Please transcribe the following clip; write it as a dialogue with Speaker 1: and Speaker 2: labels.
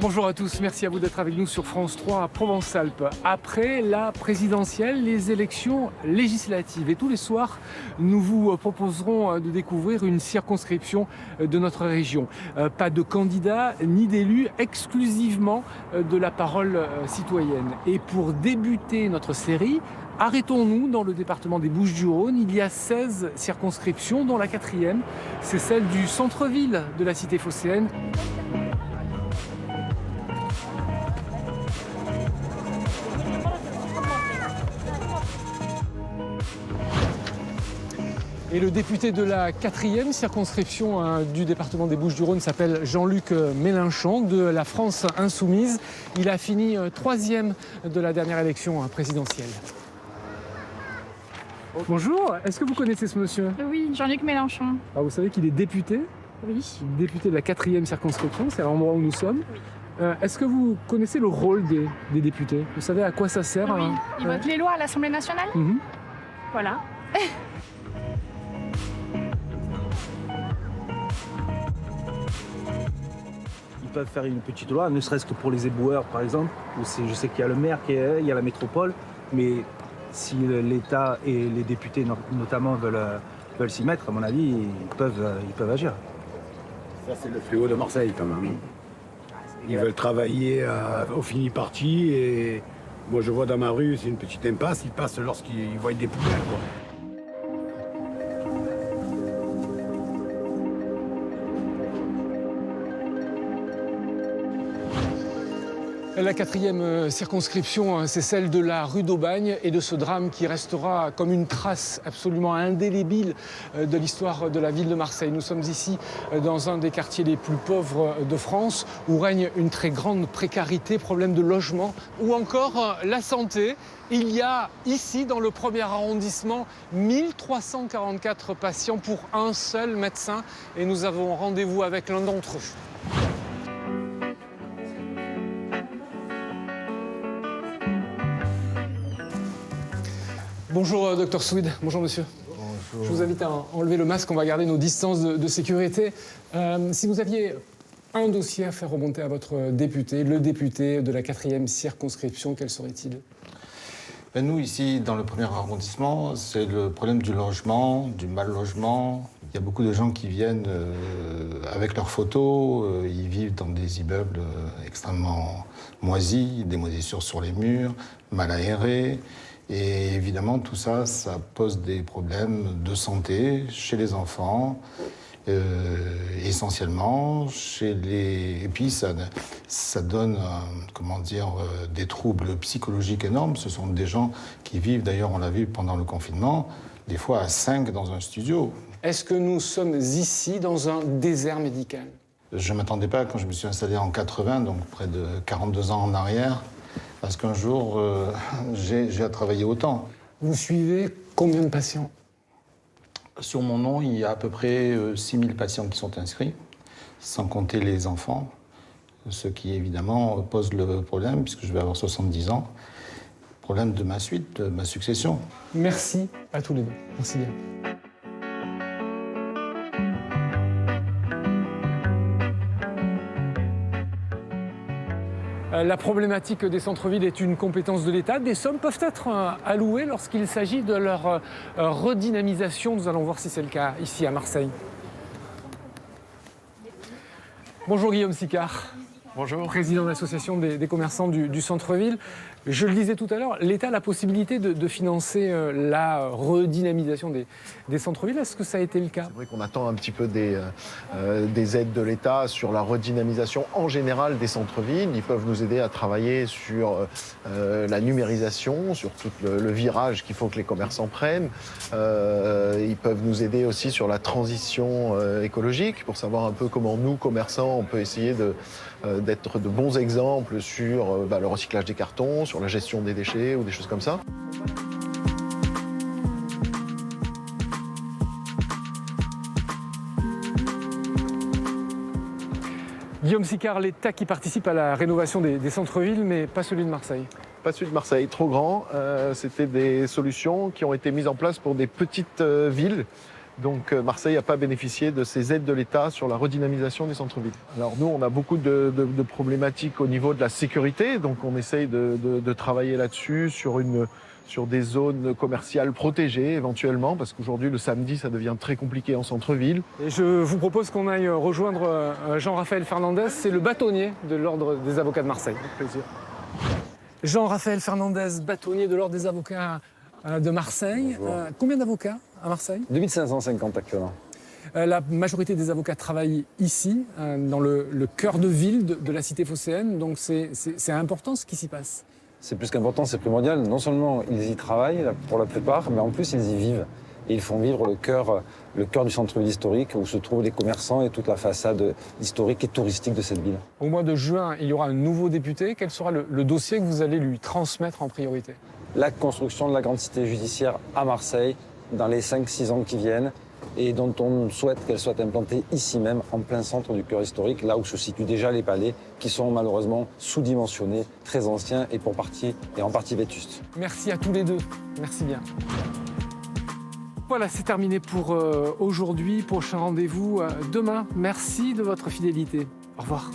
Speaker 1: Bonjour à tous, merci à vous d'être avec nous sur France 3 à Provence-Alpes. Après la présidentielle, les élections législatives. Et tous les soirs, nous vous proposerons de découvrir une circonscription de notre région. Pas de candidats ni d'élus, exclusivement de la parole citoyenne. Et pour débuter notre série, arrêtons-nous dans le département des Bouches-du-Rhône. Il y a 16 circonscriptions, dont la 4e, c'est celle du centre-ville de la cité phocéenne. Et le député de la 4e circonscription du département des Bouches-du-Rhône s'appelle Jean-Luc Mélenchon de la France Insoumise. Il a fini 3e de la dernière élection présidentielle. Bonjour, est-ce que vous connaissez ce monsieur?
Speaker 2: Oui, Jean-Luc Mélenchon.
Speaker 1: Alors vous savez qu'il est député?
Speaker 2: Oui.
Speaker 1: Député de la 4e circonscription, c'est l'endroit où nous sommes.
Speaker 2: Oui.
Speaker 1: Est-ce que vous connaissez le rôle des députés? Vous savez à quoi ça sert?
Speaker 2: Oui, ils votent les lois à l'Assemblée nationale. Voilà.
Speaker 3: Ils peuvent faire une petite loi, ne serait-ce que pour les éboueurs, par exemple, où je sais qu'il y a le maire, il y a la métropole, mais si l'État et les députés notamment veulent s'y mettre, à mon avis, ils peuvent agir.
Speaker 4: Ça, c'est le fléau de Marseille, quand même. Ils veulent travailler au fini parti, et moi, je vois dans ma rue, c'est une petite impasse, ils passent lorsqu'ils voient des poubelles, quoi.
Speaker 1: La 4e circonscription, c'est celle de la rue d'Aubagne et de ce drame qui restera comme une trace absolument indélébile de l'histoire de la ville de Marseille. Nous sommes ici dans un des quartiers les plus pauvres de France où règne une très grande précarité, problème de logement ou encore la santé. Il y a ici, dans le 1er arrondissement, 1344 patients pour un seul médecin et nous avons rendez-vous avec l'un d'entre eux. Bonjour Dr Swede, bonjour monsieur. Bonjour. Je vous invite à enlever le masque, on va garder nos distances de sécurité. Si vous aviez un dossier à faire remonter à votre député, le député de la 4e circonscription, quel serait-il?
Speaker 5: Nous, ici, dans le 1er arrondissement, c'est le problème du logement, du mal-logement. Il y a beaucoup de gens qui viennent avec leurs photos, ils vivent dans des immeubles extrêmement moisis, des moisissures sur les murs, mal aérés. Et évidemment, tout ça, ça pose des problèmes de santé chez les enfants, essentiellement. Et puis, ça donne, des troubles psychologiques énormes. Ce sont des gens qui vivent, d'ailleurs, on l'a vu pendant le confinement, des fois à 5 dans un studio.
Speaker 1: Est-ce que nous sommes ici dans un désert médical?
Speaker 5: Je ne m'attendais pas, quand je me suis installé en 80, donc près de 42 ans en arrière, parce qu'un jour, j'ai à travailler autant.
Speaker 1: Vous suivez combien de patients?
Speaker 5: Sur mon nom, il y a à peu près 6000 patients qui sont inscrits, sans compter les enfants, ce qui évidemment pose le problème, puisque je vais avoir 70 ans, problème de ma suite, de ma succession.
Speaker 1: Merci à tous les deux. Merci bien. La problématique des centres-villes est une compétence de l'État. Des sommes peuvent être allouées lorsqu'il s'agit de leur redynamisation. Nous allons voir si c'est le cas ici à Marseille. Bonjour Guillaume Sicard.
Speaker 6: Bonjour.
Speaker 1: Président de l'association des commerçants du centre-ville. Je le disais tout à l'heure, l'État a la possibilité de financer la redynamisation des centres-villes. Est-ce que ça a été le cas?
Speaker 6: C'est vrai qu'on attend un petit peu des aides de l'État sur la redynamisation en général des centres-villes. Ils peuvent nous aider à travailler sur la numérisation, sur tout le virage qu'il faut que les commerçants prennent. Ils peuvent nous aider aussi sur la transition écologique pour savoir un peu comment nous, commerçants, on peut essayer d'être de bons exemples sur le recyclage des cartons, sur la gestion des déchets ou des choses comme ça.
Speaker 1: Guillaume Sicard, l'État qui participe à la rénovation des centres-villes, mais pas celui de Marseille.
Speaker 6: Pas celui de Marseille, trop grand. C'était des solutions qui ont été mises en place pour des petites villes Donc Marseille n'a pas bénéficié de ces aides de l'État sur la redynamisation des centres-villes. Alors nous, on a beaucoup de problématiques au niveau de la sécurité, donc on essaye de travailler là-dessus sur des zones commerciales protégées éventuellement, parce qu'aujourd'hui, le samedi, ça devient très compliqué en centre-ville.
Speaker 1: Et je vous propose qu'on aille rejoindre Jean-Raphaël Fernandez, c'est le bâtonnier de l'Ordre des avocats de Marseille.
Speaker 6: Avec plaisir.
Speaker 1: Jean-Raphaël Fernandez, bâtonnier de l'Ordre des avocats de Marseille. Combien d'avocats à Marseille?
Speaker 7: 2550 actuellement.
Speaker 1: La majorité des avocats travaillent ici, dans le cœur de ville de la cité phocéenne, donc c'est important ce qui s'y passe.
Speaker 7: C'est plus qu'important, c'est primordial. Non seulement ils y travaillent pour la plupart, mais en plus ils y vivent. Et ils font vivre le cœur du centre-ville historique où se trouvent les commerçants et toute la façade historique et touristique de cette ville.
Speaker 1: Au mois de juin, il y aura un nouveau député. Quel sera le dossier que vous allez lui transmettre en priorité?
Speaker 7: La construction de la grande cité judiciaire à Marseille dans les 5-6 ans qui viennent et dont on souhaite qu'elle soit implantée ici même, en plein centre du cœur historique, là où se situent déjà les palais, qui sont malheureusement sous-dimensionnés, très anciens et en partie vétustes.
Speaker 1: Merci à tous les deux. Merci bien. Voilà, c'est terminé pour aujourd'hui. Prochain rendez-vous demain. Merci de votre fidélité. Au revoir.